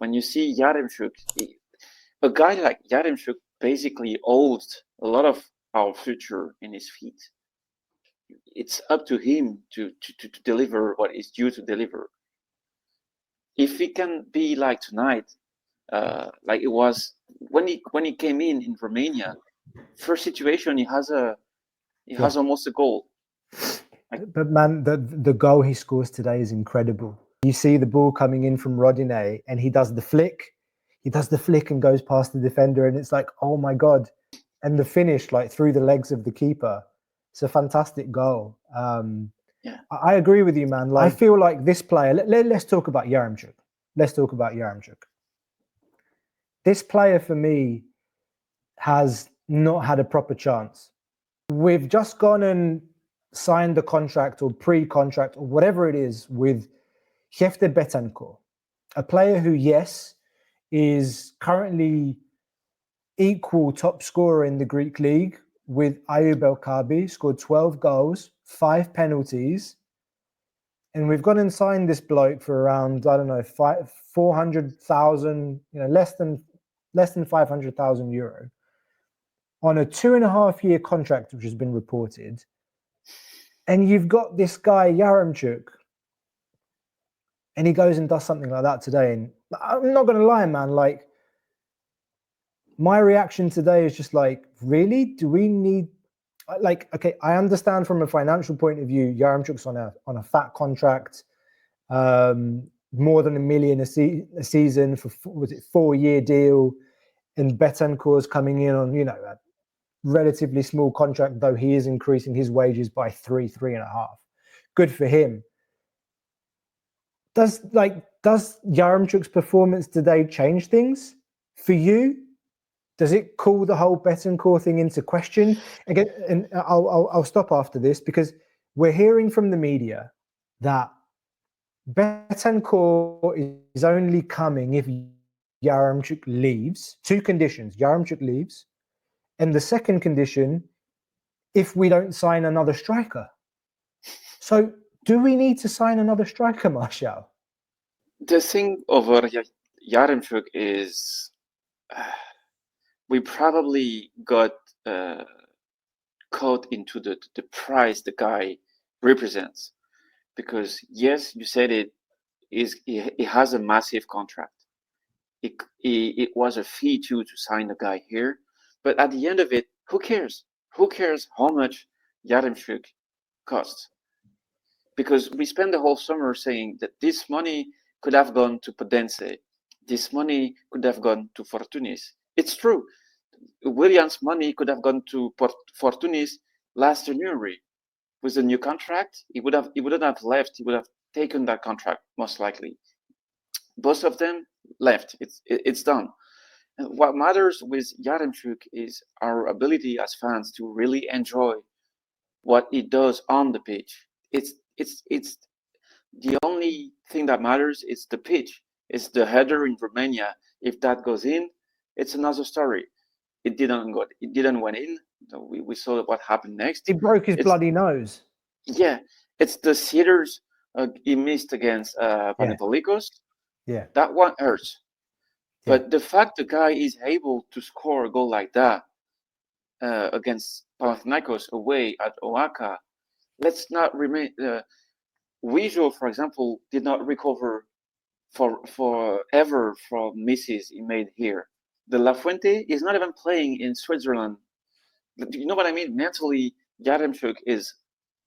when you see Yaremchuk, a guy like Yaremchuk basically holds a lot of our future in his feet. It's up to him to deliver what is due to deliver. If he can be like tonight, like it was when he came in Romania, first situation he has almost a goal. But man, the goal he scores today is incredible. You see the ball coming in from Rodinei, and he does the flick. He does the flick and goes past the defender, and it's like, oh my God. And the finish, like through the legs of the keeper. It's a fantastic goal. I agree with you, man. Like, I feel like this player, let's talk about Yaremchuk. This player for me has not had a proper chance. We've just gone and signed the contract or pre-contract or whatever it is with Jefte Betancourt, a player who, yes, is currently equal top scorer in the Greek league with Ayoub El Kaabi, scored 12 goals, 5 penalties. And we've gone and signed this bloke for around, I don't know, 400,000, less than 500,000 euro on a 2.5-year contract, which has been reported. And you've got this guy, Yaremchuk, and he goes and does something like that today. And I'm not going to lie, man, like, my reaction today is just like, really? Do we need, like, okay, I understand from a financial point of view, Yaremchuk's on a fat contract, more than $1 million a season for, was it 4-year deal, and Betancourt's coming in on, a relatively small contract, though he is increasing his wages by 3.5. Good for him. Does Yaremchuk's performance today change things for you? Does it call the whole Betancourt thing into question? Again, and I'll stop after this, because we're hearing from the media that Betancourt is only coming if Yaremchuk leaves. 2 conditions: Yaremchuk leaves, and the second condition, if we don't sign another striker. So, do we need to sign another striker, Martial? The thing over Yaremchuk is, we probably got caught into the price the guy represents, because yes, you said it has a massive contract. It was a fee to sign the guy here, but at the end of it, who cares? Who cares how much Yaremchuk costs? Because we spent the whole summer saying that this money could have gone to Podence, this money could have gone to Fortunis. It's true. Williams' money could have gone to Fortunis last January. With the new contract, he wouldn't have left. He would have taken that contract, most likely. Both of them left. It's done. And what matters with Yaremchuk is our ability as fans to really enjoy what he does on the pitch. It's the only thing that matters is the pitch. It's the header in Romania. If that goes in, it's another story. It didn't went in. We saw what happened next. He broke his bloody nose. Yeah, it's the sitters he missed against Panathinaikos. Yeah, that one hurts. Yeah. But the fact the guy is able to score a goal like that against Panathinaikos away at Oaxaca, let's not remain. Wijo, for example, did not recover forever from misses he made here. De La Fuente is not even playing in Switzerland. Do you know what I mean? Mentally, Yaremchuk is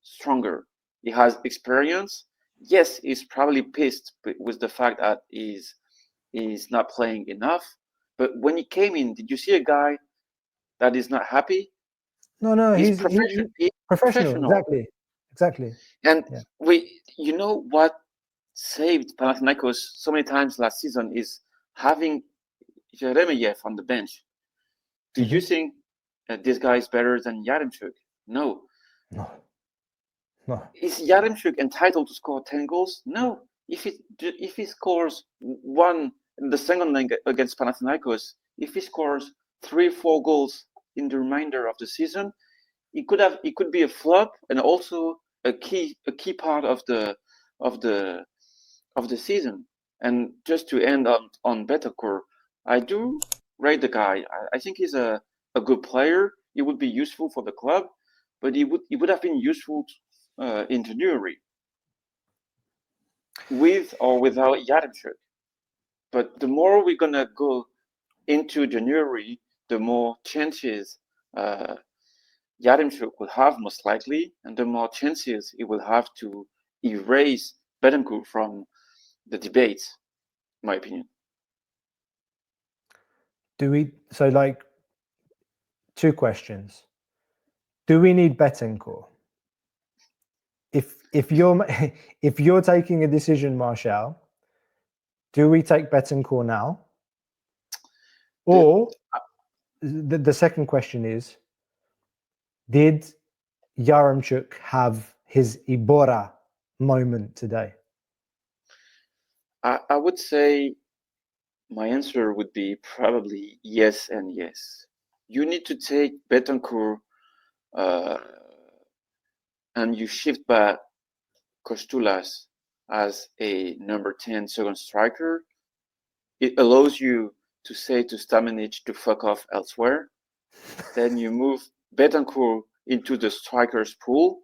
stronger. He has experience. Yes, he's probably pissed with the fact that he's not playing enough. But when he came in, did you see a guy that is not happy? No, he's professional. Exactly. And you know what saved Panathinaikos so many times last season is having Jeremejev on the bench. Do you think this guy is better than Yaremchuk? No. Is Yaremchuk entitled to score 10 goals? No. If he scores one in the second leg against Panathinaikos, if he scores 3-4 goals in the remainder of the season, it could be a flop and also a key part of the season. And just to end on Betancourt, I do rate the guy. I think he's a good player. He would be useful for the club, but he would have been useful in January with or without Yaremchuk. But the more we're gonna go into January, the more chances Yaremchuk will have most likely, and the more chances he will have to erase Betancourt from the debates, in my opinion. So like, two questions. Do we need Betancourt? If you're if you're taking a decision, Marshall, do we take Betancourt now? Or the second question is, did Yaremchuk have his Ibora moment today? I would say my answer would be probably yes and yes. You need to take Betancourt and you shift back Costulas as a number 10 second striker. It allows you to say to Stamenic to fuck off elsewhere. Then you move Betancourt into the strikers pool,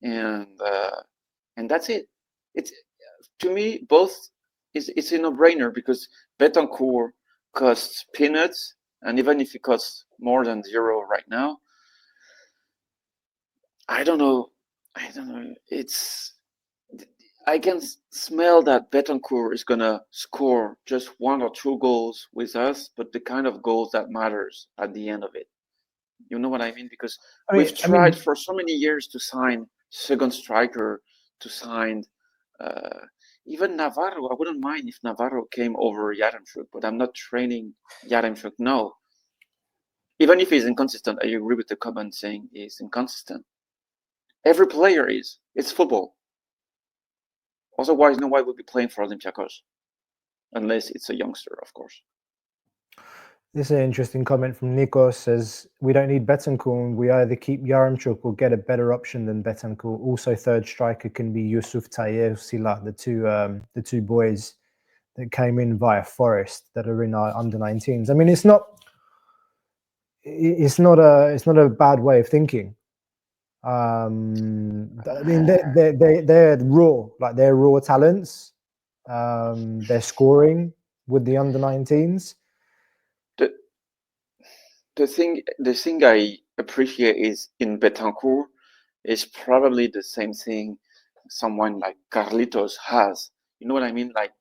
and that's it. It's, to me, both it's a no-brainer because Betancourt costs peanuts, and even if it costs more than zero right now, I don't know. I can smell that Betancourt is gonna score just 1 or 2 goals with us, but the kind of goals that matters at the end of it. You know what I mean? Because we've tried for so many years to sign second striker, to sign even Navarro. I wouldn't mind if Navarro came over Yaremchuk, but I'm not training Yaremchuk now. Even if he's inconsistent, I agree with the comment saying he's inconsistent. Every player is. It's football. Otherwise, no one would be playing for Olympiacos, unless it's a youngster, of course. This is an interesting comment from Nikos. Says, we don't need Betancourt. We either keep Yaremchuk or get a better option than Betancourt. Also, third striker can be Yusuf Tayer Sila, the two boys that came in via Forest that are in our under-19s. I mean, it's not a bad way of thinking. I mean, they're raw, like they're raw talents. They're scoring with the under-19s. The thing I appreciate is in Betancourt is probably the same thing someone like Carlitos has. You know what I mean? Like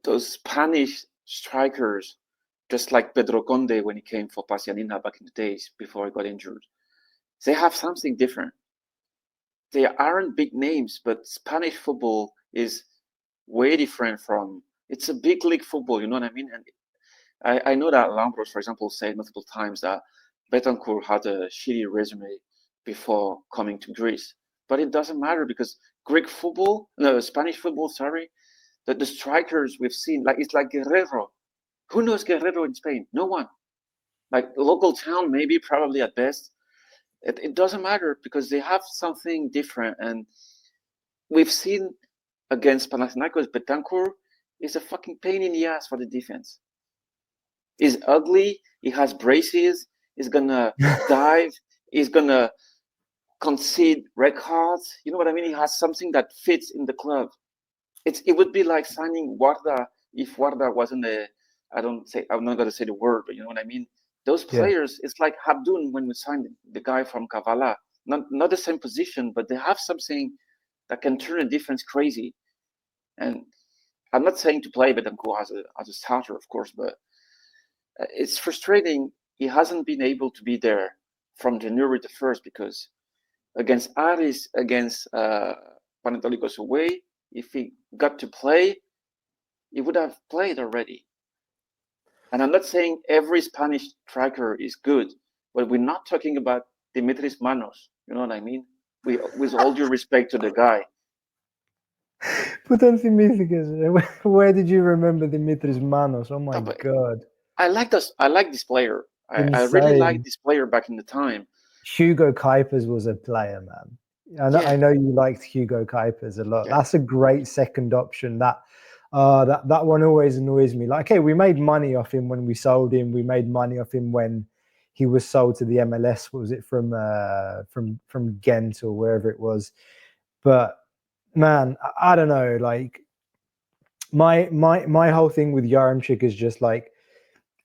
those Spanish strikers, just like Pedro Conde when he came for Pasianina back in the days before he got injured. They have something different. They aren't big names, but Spanish football is way different from. It's a big league football, you know what I mean? And I know that Lambros, for example, said multiple times that Betancourt had a shitty resume before coming to Greece. But it doesn't matter because Spanish football, the strikers we've seen, like it's like Guerrero. Who knows Guerrero in Spain? No one. Like local town, maybe, probably at best. It doesn't matter because they have something different. And we've seen against Panathinaikos, Betancourt is a fucking pain in the ass for the defense. He's ugly. He has braces. He's gonna dive. He's gonna concede red cards. You know what I mean? He has something that fits in the club. It would be like signing Warda if Warda wasn't I'm not gonna say the word, but you know what I mean? Those players, it's like Habdun when we signed the guy from Kavala. Not the same position, but they have something that can turn a defense crazy. And I'm not saying to play Betancourt as a starter, of course, but it's frustrating. He hasn't been able to be there from January the 1st because against Aris, against Panathinaikos away, if he got to play, he would have played already. And I'm not saying every Spanish striker is good, but we're not talking about Dimitris Manos. You know what I mean? With all due respect to the guy. Where did you remember Dimitris Manos? Oh my God. I like this player. I really liked this player back in the time. Hugo Kuipers was a player, man. I know you liked Hugo Kuipers a lot. Yeah. That's a great second option. That That one always annoys me. Like, okay, we made money off him when we sold him. We made money off him when he was sold to the MLS. What was it, from Ghent or wherever it was? But man, I don't know. Like, my whole thing with Yaremchuk is just like,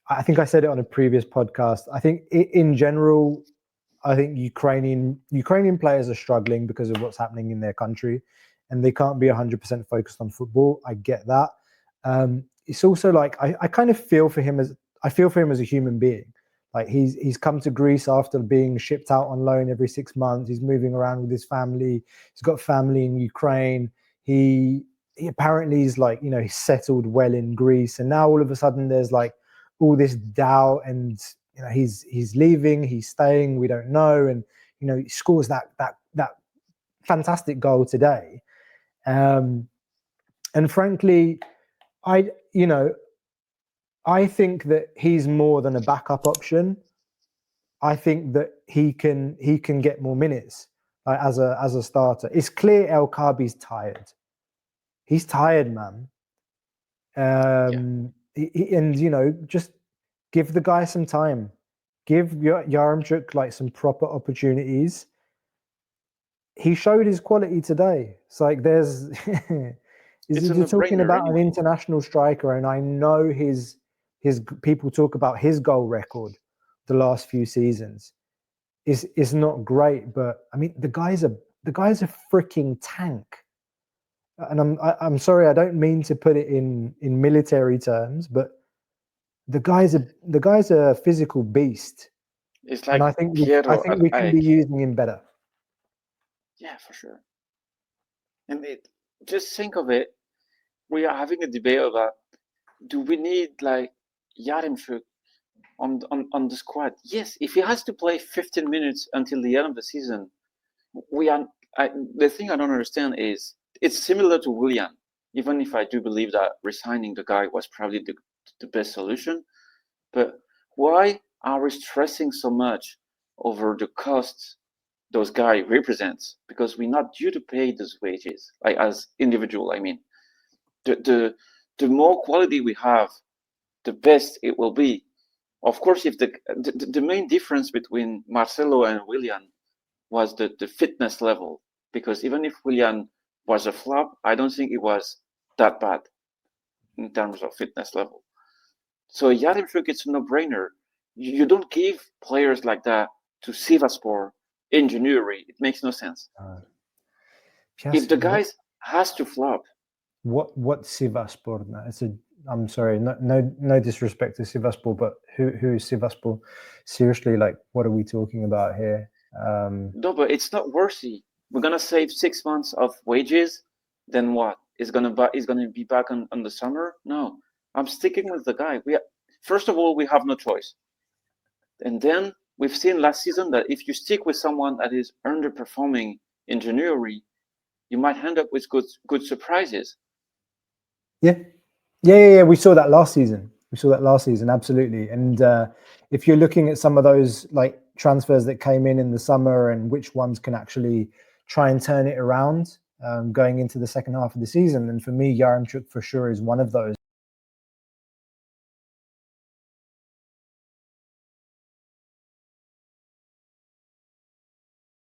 I think I said it on a previous podcast. I think in general, I think Ukrainian players are struggling because of what's happening in their country, and they can't be 100% focused on football. I get that. It's also like I kind of feel for him as a human being. Like, he's come to Greece after being shipped out on loan every 6 months. He's moving around with his family. He's got family in Ukraine. He apparently is like, he's settled well in Greece, and now all of a sudden there's like all this doubt, and he's leaving, he's staying, we don't know, and he scores that fantastic goal today, and frankly, I think that he's more than a backup option. I think that he can get more minutes as a starter. It's clear El Kaabi's tired. He's tired, man. And just give the guy some time. Give Yaremchuk like some proper opportunities. He showed his quality today. It's like there's you're talking about an international striker, and I know his people talk about his goal record the last few seasons is not great, but I mean the guy's a freaking tank. And I'm sorry, I don't mean to put it in military terms, but the guy's a physical beast. It's like, and I think we can be using him better. Yeah, for sure. And just think of it. We are having a debate about, do we need like Yaremchuk on the squad? Yes, if he has to play 15 minutes until the end of the season, the thing I don't understand is, it's similar to Willian, even if I do believe that resigning the guy was probably the best solution. But why are we stressing so much over the costs those guys represents? Because we're not due to pay those wages, like as individual. I mean, the more quality we have, the best it will be. Of course, if the main difference between Marcelo and Willian was the fitness level, because even if Willian was a flop, I don't think it was that bad in terms of fitness level. So Yaremchuk, it's a no-brainer. You don't give players like that to Sivasspor in January. It makes no sense. If the guys has to flop. What Sivasspor? I'm sorry, no disrespect to Sivasspor, but who is Sivasspor? Seriously, like, what are we talking about here? No, but it's not worthy. We're gonna save 6 months of wages. Then what? Is gonna be back on the summer? No, I'm sticking with the guy. First of all, we have no choice. And then we've seen last season that if you stick with someone that is underperforming in January, you might end up with good surprises. Yeah. We saw that last season. Absolutely. And if you're looking at some of those like transfers that came in the summer and which ones can actually try and turn it around going into the second half of the season, and for me, Yaremchuk for sure is one of those.